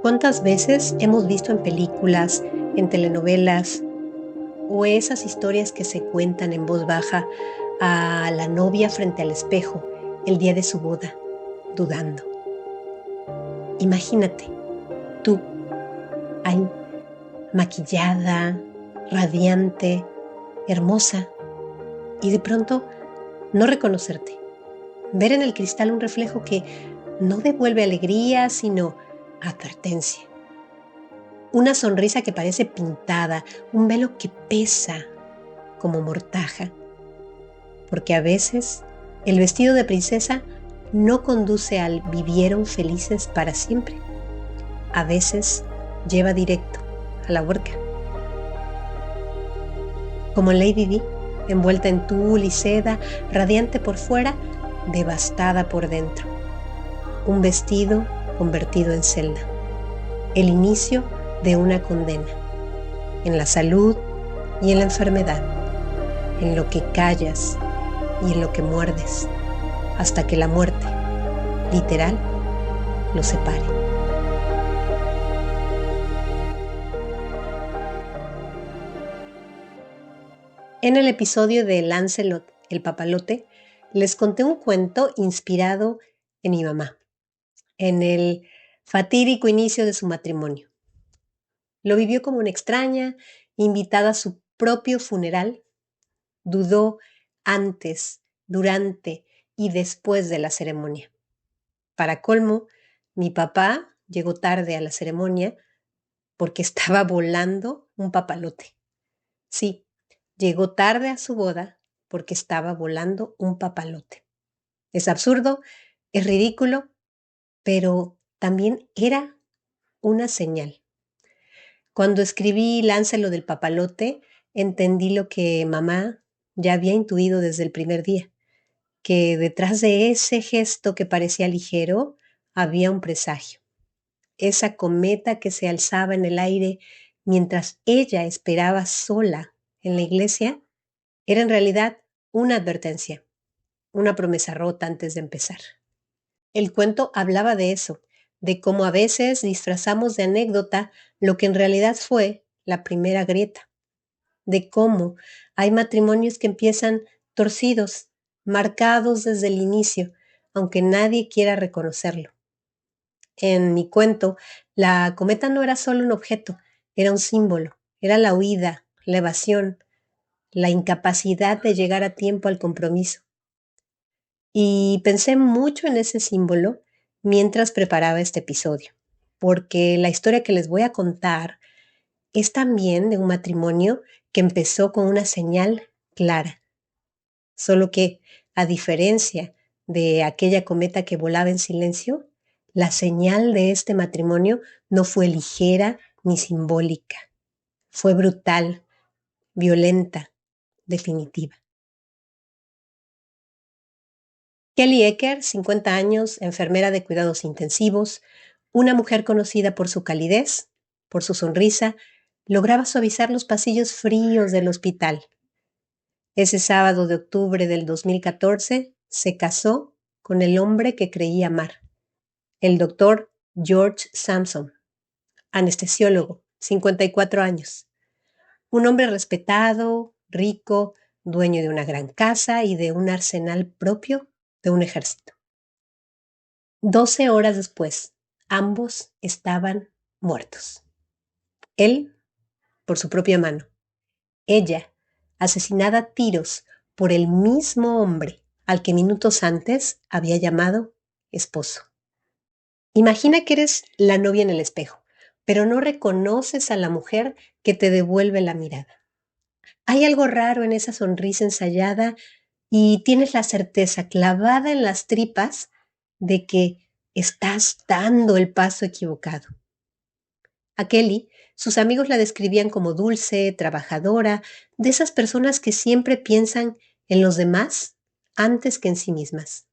¿Cuántas veces hemos visto en películas, en telenovelas o esas historias que se cuentan en voz baja a la novia frente al espejo el día de su boda, dudando? Imagínate, tú ahí, maquillada, radiante, hermosa, y de pronto no reconocerte. Ver en el cristal un reflejo que no devuelve alegría, sino advertencia. Una sonrisa que parece pintada, un velo que pesa como mortaja. Porque a veces el vestido de princesa no conduce al vivieron felices para siempre. A veces lleva directo a la horca. Como Lady Di, envuelta en tul y seda, radiante por fuera, devastada por dentro. Un vestido convertido en celda. El inicio de una condena. En la salud y en la enfermedad. En lo que callas y en lo que muerdes. Hasta que la muerte, literal, los separe. En el episodio de Lancelot el papalote, les conté un cuento inspirado en mi mamá, en el fatídico inicio de su matrimonio. Lo vivió como una extraña, invitada a su propio funeral. Dudó antes, durante y después de la ceremonia. Para colmo, mi papá llegó tarde a la ceremonia porque estaba volando un papalote. Sí, llegó tarde a su boda porque estaba volando un papalote. Es absurdo, es ridículo, pero también era una señal. Cuando escribí Láncelo del papalote, entendí lo que mamá ya había intuido desde el primer día, que detrás de ese gesto que parecía ligero había un presagio. Esa cometa que se alzaba en el aire mientras ella esperaba sola en la iglesia era en realidad una advertencia, una promesa rota antes de empezar. El cuento hablaba de eso, de cómo a veces disfrazamos de anécdota lo que en realidad fue la primera grieta, de cómo hay matrimonios que empiezan torcidos, marcados desde el inicio, aunque nadie quiera reconocerlo. En mi cuento, la cometa no era solo un objeto, era un símbolo, era la huida, la evasión, la incapacidad de llegar a tiempo al compromiso. Y pensé mucho en ese símbolo mientras preparaba este episodio, porque la historia que les voy a contar es también de un matrimonio que empezó con una señal clara, solo que, a diferencia de aquella cometa que volaba en silencio, la señal de este matrimonio no fue ligera ni simbólica, fue brutal, violenta, definitiva. Kelly Ecker, 50 años, enfermera de cuidados intensivos, una mujer conocida por su calidez, por su sonrisa, lograba suavizar los pasillos fríos del hospital. Ese sábado de octubre del 2014 se casó con el hombre que creía amar, el doctor George Sampson, anestesiólogo, 54 años. Un hombre respetado, rico, dueño de una gran casa y de un arsenal propio de un ejército. 12 horas después, ambos estaban muertos. Él, por su propia mano. Ella, asesinada a tiros por el mismo hombre al que minutos antes había llamado esposo. Imagina que eres la novia en el espejo, pero no reconoces a la mujer que te devuelve la mirada. Hay algo raro en esa sonrisa ensayada y tienes la certeza clavada en las tripas de que estás dando el paso equivocado. A Kelly, sus amigos la describían como dulce, trabajadora, de esas personas que siempre piensan en los demás antes que en sí mismas.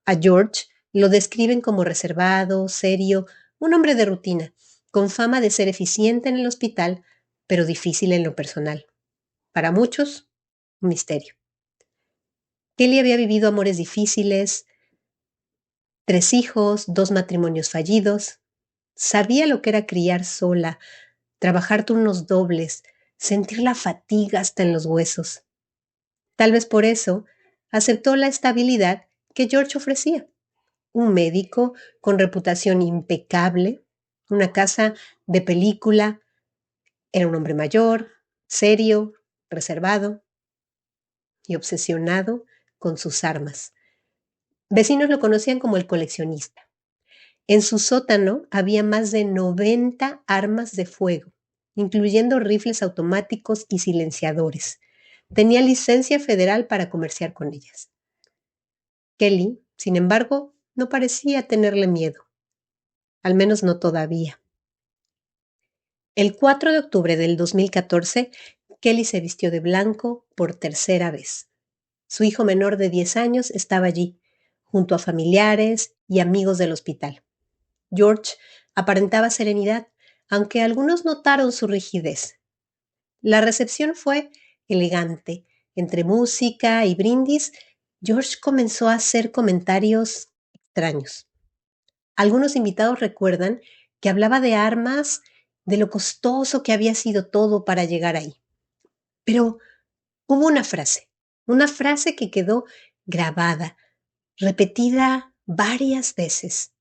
A George lo describen como reservado, serio, un hombre de rutina, con fama de ser eficiente en el hospital, pero difícil en lo personal. Para muchos, un misterio. Kelly había vivido amores difíciles, 3 hijos, 2 matrimonios fallidos. Sabía lo que era criar sola, trabajar turnos dobles, sentir la fatiga hasta en los huesos. Tal vez por eso aceptó la estabilidad que George ofrecía. Un médico con reputación impecable, una casa de película, era un hombre mayor, serio, reservado y obsesionado con sus armas. Vecinos lo conocían como el coleccionista. En su sótano había más de 90 armas de fuego, incluyendo rifles automáticos y silenciadores. Tenía licencia federal para comerciar con ellas. Kelly, sin embargo, no parecía tenerle miedo, al menos no todavía. El 4 de octubre del 2014, Kelly se vistió de blanco por tercera vez. Su hijo menor de 10 años estaba allí, junto a familiares y amigos del hospital. George aparentaba serenidad, aunque algunos notaron su rigidez. La recepción fue elegante. Entre música y brindis, George comenzó a hacer comentarios extraños. Algunos invitados recuerdan que hablaba de armas, de lo costoso que había sido todo para llegar ahí. Pero hubo una frase que quedó grabada, repetida varias veces.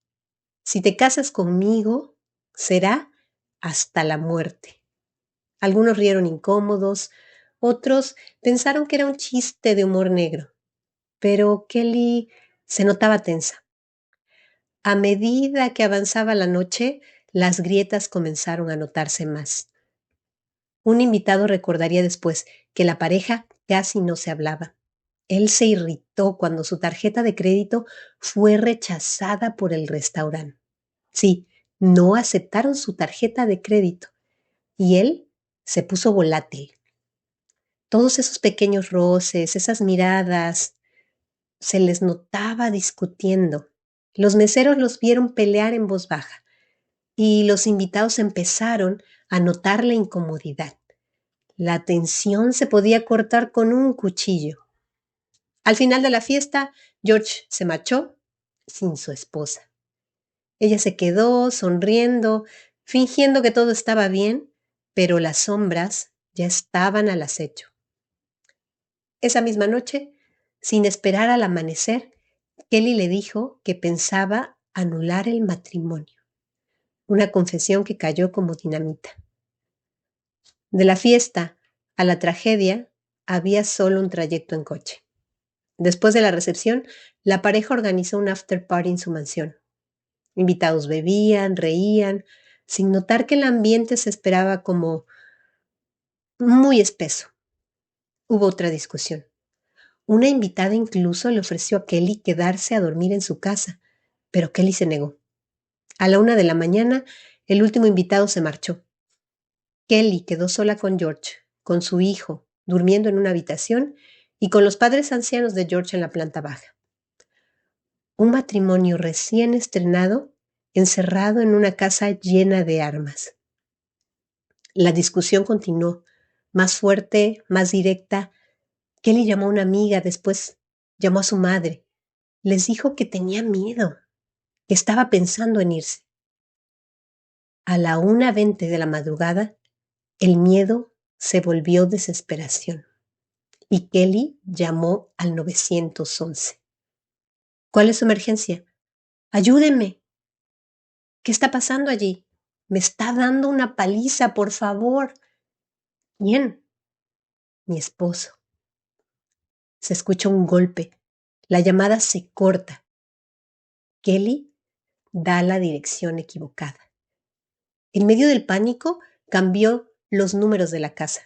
Si te casas conmigo, será hasta la muerte. Algunos rieron incómodos, otros pensaron que era un chiste de humor negro, pero Kelly se notaba tensa. A medida que avanzaba la noche, las grietas comenzaron a notarse más. Un invitado recordaría después que la pareja casi no se hablaba. Él se irritó cuando su tarjeta de crédito fue rechazada por el restaurante. Sí, no aceptaron su tarjeta de crédito y él se puso volátil. Todos esos pequeños roces, esas miradas, se les notaba discutiendo. Los meseros los vieron pelear en voz baja y los invitados empezaron a notar la incomodidad. La tensión se podía cortar con un cuchillo. Al final de la fiesta, George se marchó sin su esposa. Ella se quedó sonriendo, fingiendo que todo estaba bien, pero las sombras ya estaban al acecho. Esa misma noche, sin esperar al amanecer, Kelly le dijo que pensaba anular el matrimonio, una confesión que cayó como dinamita. De la fiesta a la tragedia había solo un trayecto en coche. Después de la recepción, la pareja organizó un after party en su mansión. Invitados bebían, reían, sin notar que el ambiente se esperaba como muy espeso. Hubo otra discusión. Una invitada incluso le ofreció a Kelly quedarse a dormir en su casa, pero Kelly se negó. A la 1 de la mañana, el último invitado se marchó. Kelly quedó sola con George, con su hijo, durmiendo en una habitación, y con los padres ancianos de George en la planta baja. Un matrimonio recién estrenado, encerrado en una casa llena de armas. La discusión continuó, más fuerte, más directa. Kelly llamó a una amiga, después llamó a su madre. Les dijo que tenía miedo, que estaba pensando en irse. A la 1:20 de la madrugada, el miedo se volvió desesperación y Kelly llamó al 911. ¿Cuál es su emergencia? Ayúdenme. ¿Qué está pasando allí? Me está dando una paliza, por favor. ¿Quién? Mi esposo. Se escucha un golpe. La llamada se corta. Kelly da la dirección equivocada. En medio del pánico, cambió los números de la casa.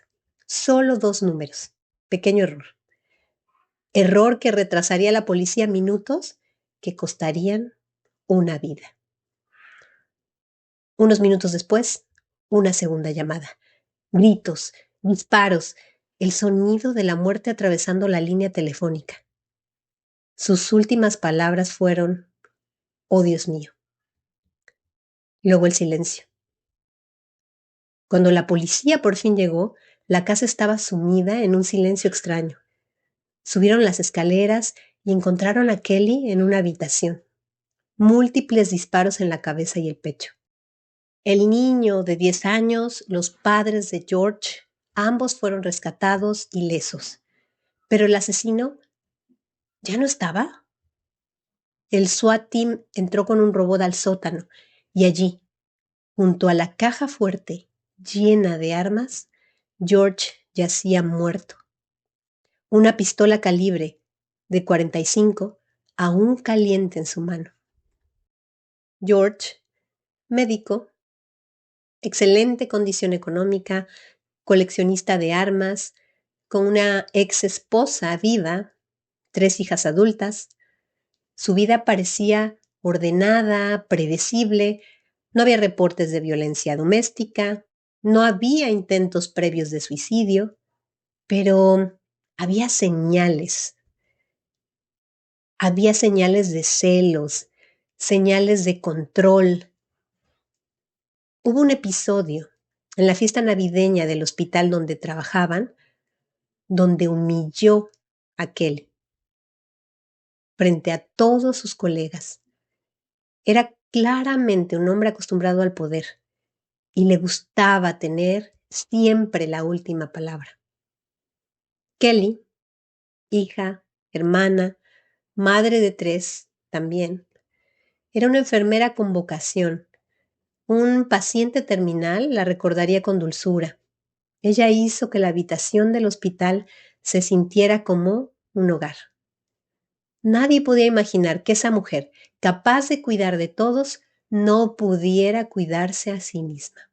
Solo 2 números. Pequeño error. Error que retrasaría a la policía minutos que costarían una vida. Unos minutos después, una segunda llamada. Gritos, disparos, el sonido de la muerte atravesando la línea telefónica. Sus últimas palabras fueron: "Oh, Dios mío". Luego el silencio. Cuando la policía por fin llegó, la casa estaba sumida en un silencio extraño. Subieron las escaleras y encontraron a Kelly en una habitación. Múltiples disparos en la cabeza y el pecho. El niño de 10 años, los padres de George, ambos fueron rescatados ilesos. Pero el asesino ya no estaba. El SWAT team entró con un robot al sótano y allí, junto a la caja fuerte llena de armas, George yacía muerto. Una pistola calibre de 45 aún caliente en su mano. George, médico, excelente condición económica, coleccionista de armas, con una ex esposa viva, 3 hijas adultas. Su vida parecía ordenada, predecible, no había reportes de violencia doméstica, no había intentos previos de suicidio, pero había señales de celos, señales de control. Hubo un episodio en la fiesta navideña del hospital donde trabajaban, donde humilló a Kelly frente a todos sus colegas. Era claramente un hombre acostumbrado al poder y le gustaba tener siempre la última palabra. Kelly, hija, hermana, madre de 3 también, era una enfermera con vocación. Un paciente terminal la recordaría con dulzura. Ella hizo que la habitación del hospital se sintiera como un hogar. Nadie podía imaginar que esa mujer, capaz de cuidar de todos, no pudiera cuidarse a sí misma.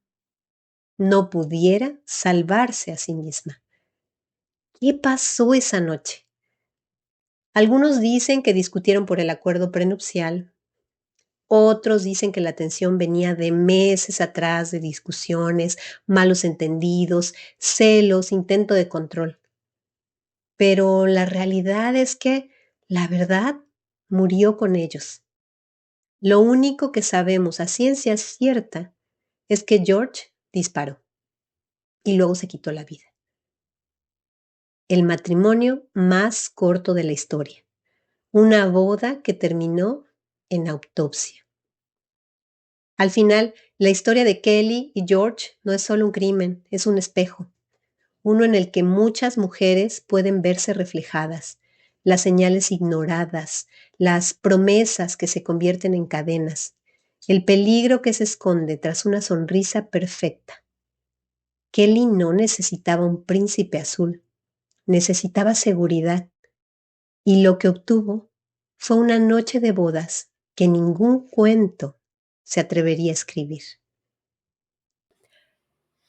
No pudiera salvarse a sí misma. ¿Qué pasó esa noche? Algunos dicen que discutieron por el acuerdo prenupcial. Otros dicen que la tensión venía de meses atrás de discusiones, malos entendidos, celos, intento de control. Pero la realidad es que la verdad murió con ellos. Lo único que sabemos a ciencia cierta es que George disparó y luego se quitó la vida. El matrimonio más corto de la historia. Una boda que terminó en autopsia. Al final, la historia de Kelly y George no es solo un crimen, es un espejo. Uno en el que muchas mujeres pueden verse reflejadas, las señales ignoradas, las promesas que se convierten en cadenas, el peligro que se esconde tras una sonrisa perfecta. Kelly no necesitaba un príncipe azul, necesitaba seguridad, y lo que obtuvo fue una noche de bodas que ningún cuento se atrevería a escribir.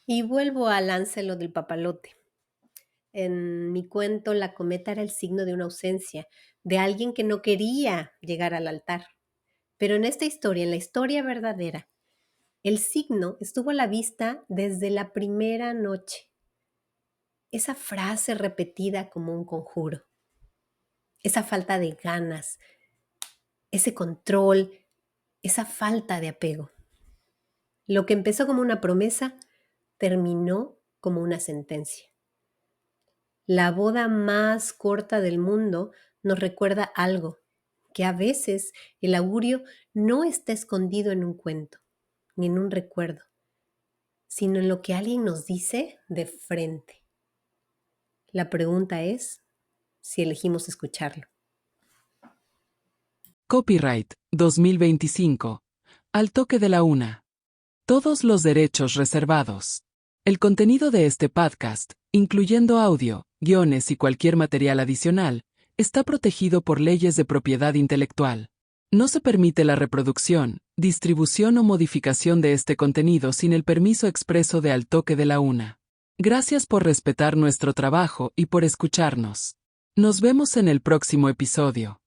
Y vuelvo a Lancelot del papalote. En mi cuento, la cometa era el signo de una ausencia, de alguien que no quería llegar al altar. Pero en esta historia, en la historia verdadera, el signo estuvo a la vista desde la primera noche. Esa frase repetida como un conjuro, esa falta de ganas, ese control, esa falta de apego. Lo que empezó como una promesa terminó como una sentencia. La boda más corta del mundo nos recuerda algo, que a veces el augurio no está escondido en un cuento, ni en un recuerdo, sino en lo que alguien nos dice de frente. La pregunta es si elegimos escucharlo. Copyright 2025. Al toque de la una. Todos los derechos reservados. El contenido de este podcast, incluyendo audio, guiones y cualquier material adicional, está protegido por leyes de propiedad intelectual. No se permite la reproducción, distribución o modificación de este contenido sin el permiso expreso de Al toque de la una. Gracias por respetar nuestro trabajo y por escucharnos. Nos vemos en el próximo episodio.